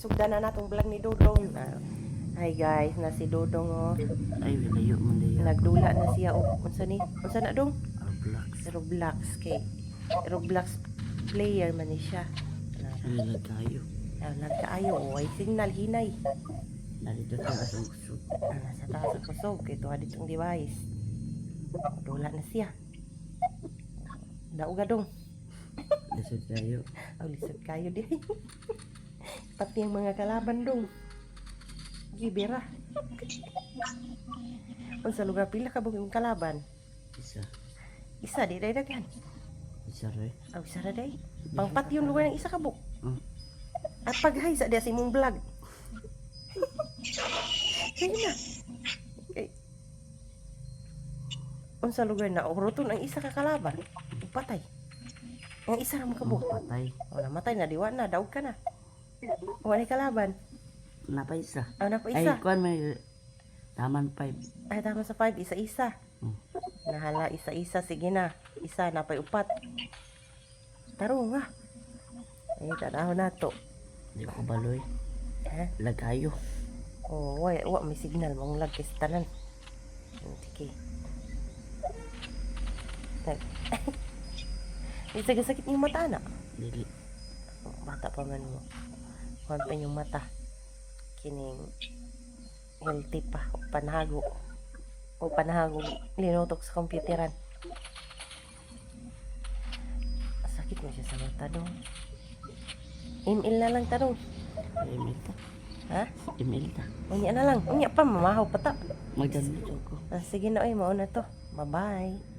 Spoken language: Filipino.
Sugdan na natong vlog ni Dodong. Hi guys, na si Dodong oh. Ay, wilayo man diya. Nagdula na siya oh. Unsa ni? Unsa na dong? Roblox. Roblox kay Roblox player man ni siya. Wilag kayo. Nagkaayo oh, ay signal hinay. Narito sa asong kusog. Nasa taas ang kusog kay tuwa ditong device. Dula na siya. Dauga dong. Lisod kayo. Aw lisod kayo di. Pati yung mga kalaban dong. Gibera. Unsa lugar pila ka buging kalaban? Isa. Isa di day daghan. Isa rin. Aw isa ra day. Pangpat yung lugar ng isa ka buk. At paghay sa dia sa imong vlog. Sige na. Okay. Unsa lugar na uruton ang isa ka kalaban? Patay. Ang isa ra mo kabuk. Patay. O namatay na diwa na, daog ka na. Wala kalaban. Napa isa. Aw na pa Ay, isa. kuan may taman 5. Ay tama sa 5 isa-isa. Nahala isa-isa sige na. Isa na pay upat. Tarong nga. Ay tanaw na to. Di ko baloy. Ha? Lag kayo. Oh, wa may signal mong lag kay sa tanan. Sige. Isa sakit yung mata na. Dili. Bata pa man mo. Kuhan pa yung mata. Kining healthy pa. O panahago. O panahago. Linutok sa computeran. Sakit mo siya sa mata dong. Email na lang tanong. Email ta. Ha? Email ta. Unya na lang. Unya pa, mamahaw pa ta. Magdamit ko. Sige na, mauna to. Bye-bye.